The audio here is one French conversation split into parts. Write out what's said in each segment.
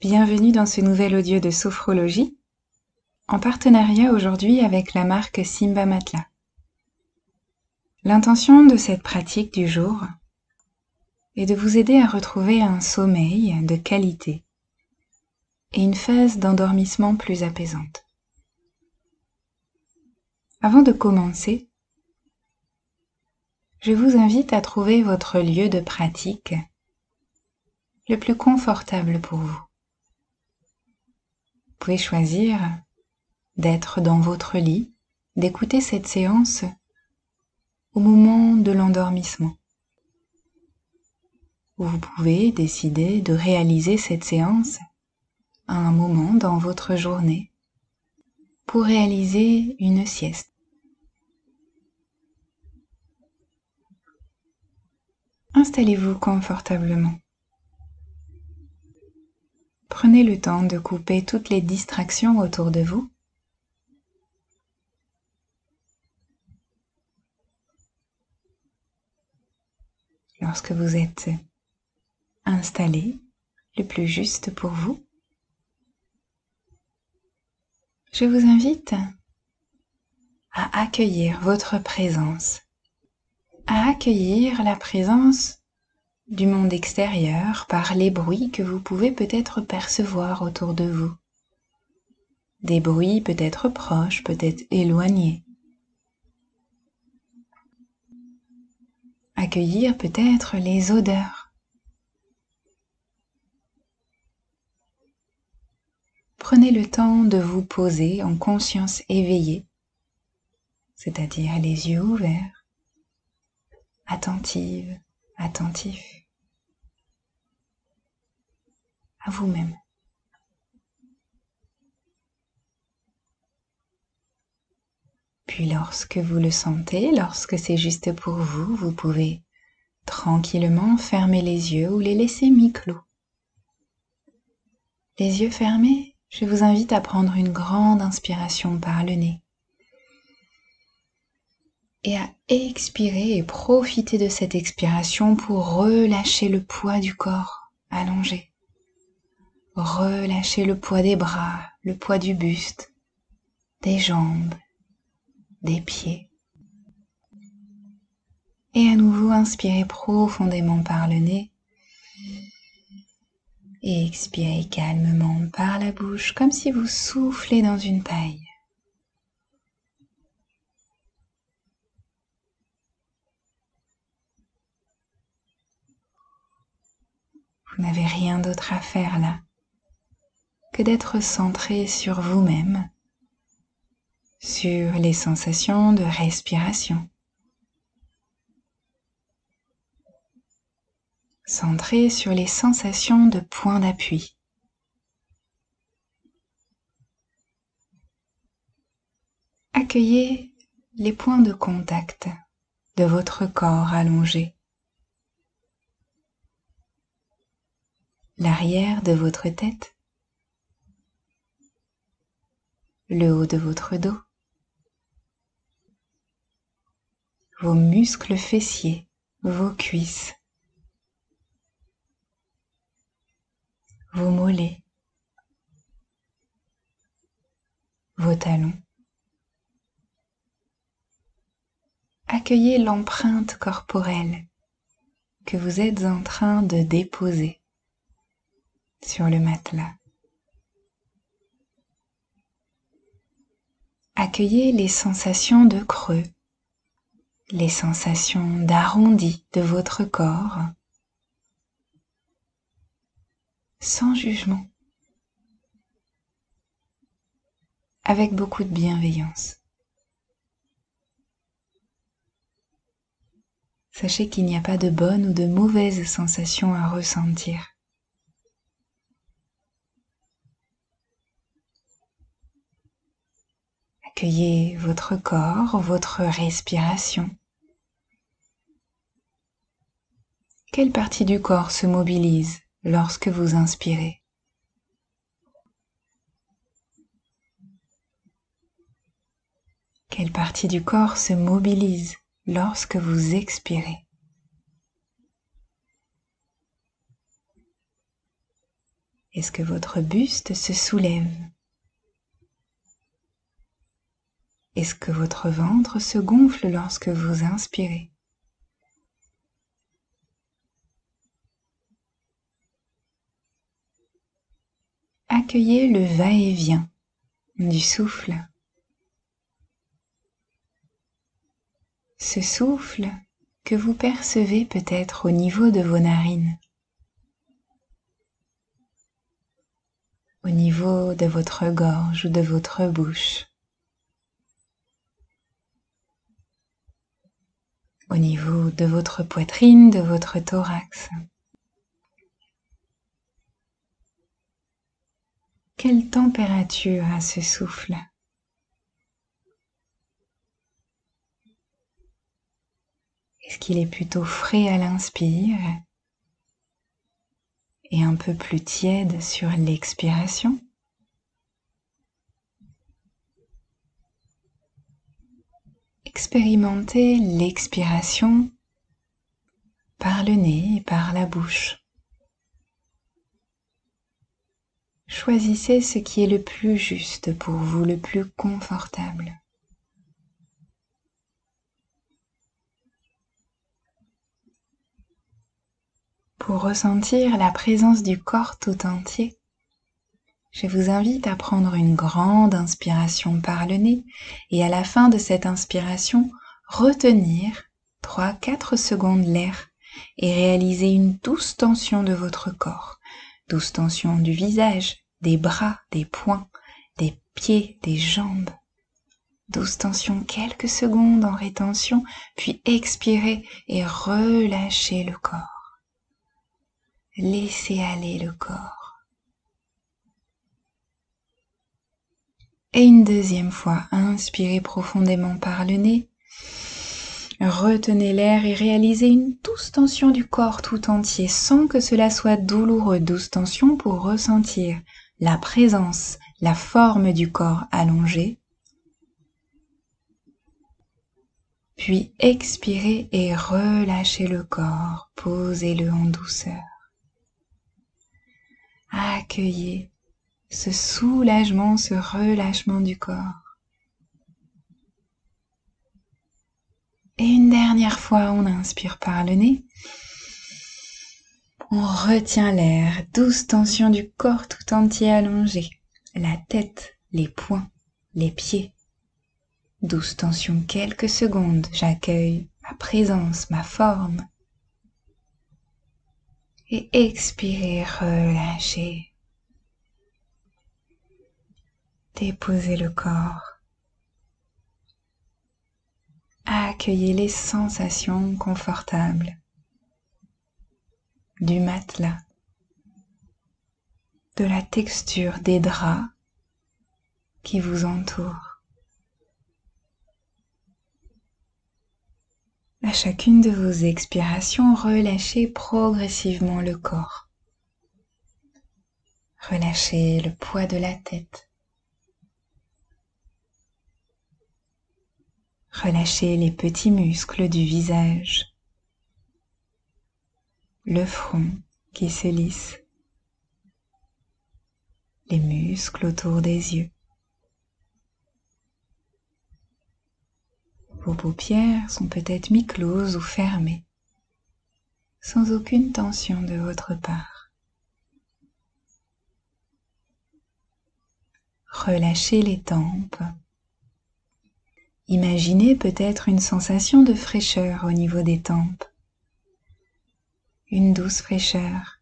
Bienvenue dans ce nouvel audio de sophrologie, en partenariat aujourd'hui avec la marque Simba Matelas. L'intention de cette pratique du jour est de vous aider à retrouver un sommeil de qualité et une phase d'endormissement plus apaisante. Avant de commencer, je vous invite à trouver votre lieu de pratique le plus confortable pour vous. Vous pouvez choisir d'être dans votre lit, d'écouter cette séance au moment de l'endormissement. Vous pouvez décider de réaliser cette séance à un moment dans votre journée pour réaliser une sieste. Installez-vous confortablement. Prenez le temps de couper toutes les distractions autour de vous. Lorsque vous êtes installé le plus juste pour vous, je vous invite à accueillir votre présence, à accueillir la présence du monde extérieur par les bruits que vous pouvez peut-être percevoir autour de vous. Des bruits peut-être proches, peut-être éloignés. Accueillir peut-être les odeurs. Prenez le temps de vous poser en conscience éveillée, c'est-à-dire les yeux ouverts, attentive, attentif à vous-même. Puis lorsque vous le sentez, lorsque c'est juste pour vous, vous pouvez tranquillement fermer les yeux ou les laisser mi-clos. Les yeux fermés, je vous invite à prendre une grande inspiration par le nez et à expirer et profiter de cette expiration pour relâcher le poids du corps allongé. Relâchez le poids des bras, le poids du buste, des jambes, des pieds. Et à nouveau, inspirez profondément par le nez et expirez calmement par la bouche, comme si vous soufflez dans une paille. Vous n'avez rien d'autre à faire là que d'être centré sur vous-même, sur les sensations de respiration. Centré sur les sensations de point d'appui. Accueillez les points de contact de votre corps allongé. L'arrière de votre tête, le haut de votre dos, vos muscles fessiers, vos cuisses, vos mollets, vos talons. Accueillez l'empreinte corporelle que vous êtes en train de déposer sur le matelas. Accueillez les sensations de creux, les sensations d'arrondi de votre corps, sans jugement, avec beaucoup de bienveillance. Sachez qu'il n'y a pas de bonnes ou de mauvaises sensations à ressentir. Accueillez votre corps, votre respiration. Quelle partie du corps se mobilise lorsque vous inspirez? Quelle partie du corps se mobilise lorsque vous expirez? Est-ce que votre buste se soulève? Est-ce que votre ventre se gonfle lorsque vous inspirez? Accueillez le va-et-vient du souffle. Ce souffle que vous percevez peut-être au niveau de vos narines, au niveau de votre gorge ou de votre bouche, au niveau de votre poitrine, de votre thorax. Quelle température a ce souffle? Est-ce qu'il est plutôt frais à l'inspire et un peu plus tiède sur l'expiration? Expérimentez l'expiration par le nez et par la bouche. Choisissez ce qui est le plus juste pour vous, le plus confortable. Pour ressentir la présence du corps tout entier, je vous invite à prendre une grande inspiration par le nez et à la fin de cette inspiration, retenir 3-4 secondes l'air et réaliser une douce tension de votre corps. Douce tension du visage, des bras, des poings, des pieds, des jambes. Douce tension quelques secondes en rétention, puis expirez et relâchez le corps. Laissez aller le corps. Et une deuxième fois, inspirez profondément par le nez. Retenez l'air et réalisez une douce tension du corps tout entier sans que cela soit douloureux. Douce tension pour ressentir la présence, la forme du corps allongé. Puis expirez et relâchez le corps. Posez-le en douceur. Accueillez ce soulagement, ce relâchement du corps. Et une dernière fois, on inspire par le nez. On retient l'air, douce tension du corps tout entier allongé. La tête, les poings, les pieds. Douce tension quelques secondes, j'accueille ma présence, ma forme. Et expirez, relâchez. Déposez le corps. Accueillez les sensations confortables du matelas, de la texture des draps qui vous entourent. À chacune de vos expirations, relâchez progressivement le corps. Relâchez le poids de la tête. Relâchez les petits muscles du visage, le front qui se lisse, les muscles autour des yeux. Vos paupières sont peut-être mi-closes ou fermées, sans aucune tension de votre part. Relâchez les tempes. Imaginez peut-être une sensation de fraîcheur au niveau des tempes. Une douce fraîcheur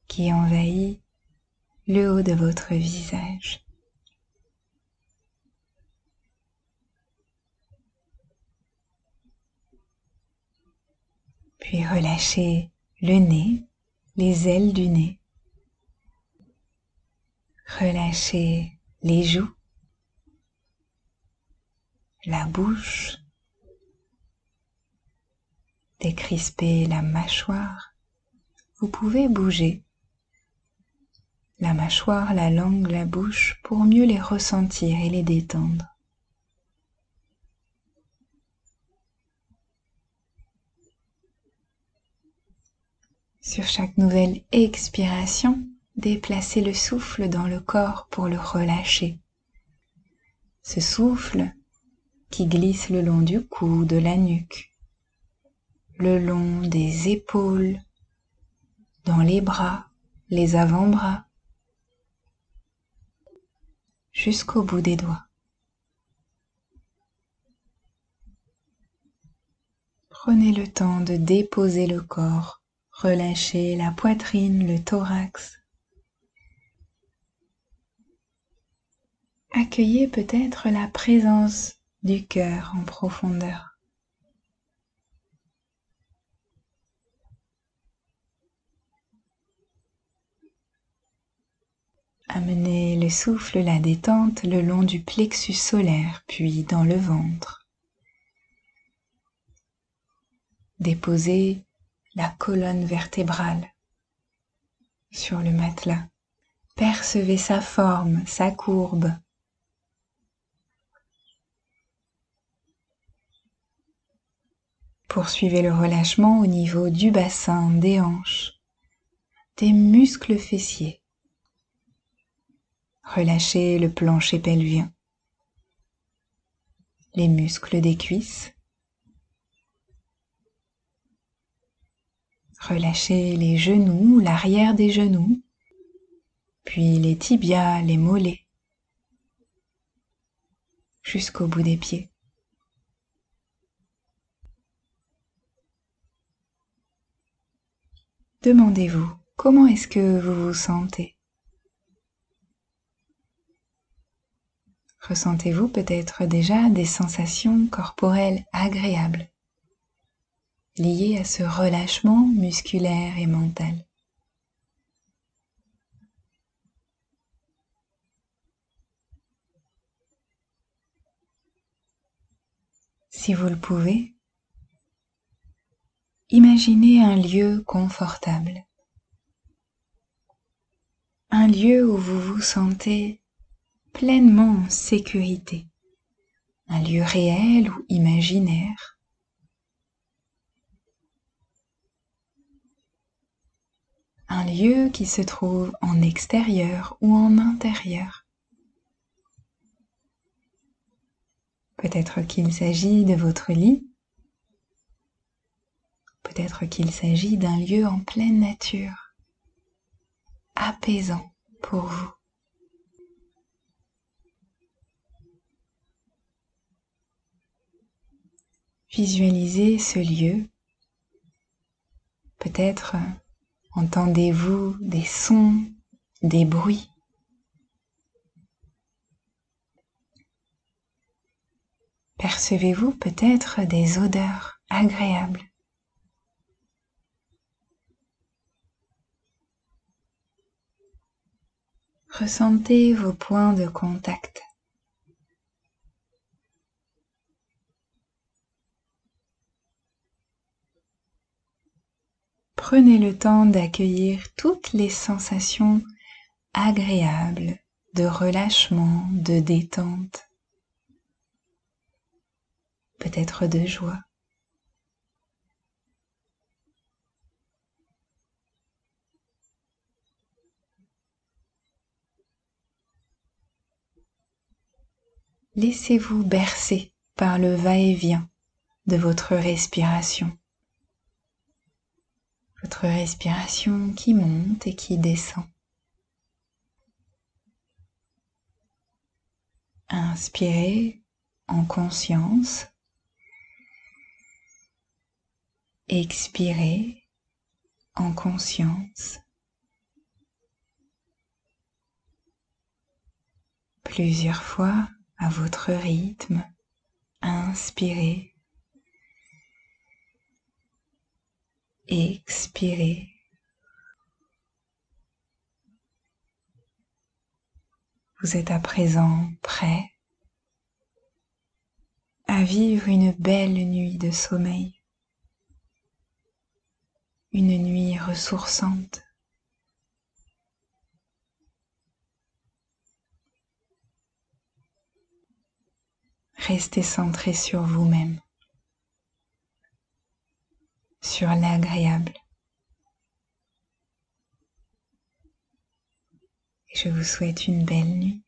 qui envahit le haut de votre visage. Puis relâchez le nez, les ailes du nez. Relâchez les joues, la bouche. Décrispez la mâchoire. Vous pouvez bouger la mâchoire, la langue, la bouche pour mieux les ressentir et les détendre. Sur chaque nouvelle expiration, déplacez le souffle dans le corps pour le relâcher. Ce souffle qui glisse le long du cou, de la nuque, le long des épaules, dans les bras, les avant-bras, jusqu'au bout des doigts. Prenez le temps de déposer le corps, relâchez la poitrine, le thorax. Accueillez peut-être la présence du cœur en profondeur. Amenez le souffle, la détente le long du plexus solaire, puis dans le ventre. Déposez la colonne vertébrale sur le matelas. Percevez sa forme, sa courbe. Poursuivez le relâchement au niveau du bassin, des hanches, des muscles fessiers. Relâchez le plancher pelvien, les muscles des cuisses. Relâchez les genoux, l'arrière des genoux, puis les tibias, les mollets, jusqu'au bout des pieds. Demandez-vous, comment est-ce que vous vous sentez? Ressentez-vous peut-être déjà des sensations corporelles agréables, liées à ce relâchement musculaire et mental? Si vous le pouvez, imaginez un lieu confortable, un lieu où vous vous sentez pleinement en sécurité, un lieu réel ou imaginaire. Un lieu qui se trouve en extérieur ou en intérieur. Peut-être qu'il s'agit de votre lit, peut-être qu'il s'agit d'un lieu en pleine nature, apaisant pour vous. Visualisez ce lieu. Peut-être entendez-vous des sons, des bruits. Percevez-vous peut-être des odeurs agréables. Ressentez vos points de contact. Prenez le temps d'accueillir toutes les sensations agréables de relâchement, de détente, peut-être de joie. Laissez-vous bercer par le va-et-vient de votre respiration. Votre respiration qui monte et qui descend. Inspirez en conscience. Expirez en conscience. Plusieurs fois à votre rythme. Inspirez. Expirez. Vous êtes à présent prêt à vivre une belle nuit de sommeil. Une nuit ressourçante. Restez centré sur vous-même, sur l'agréable. et je vous souhaite une belle nuit.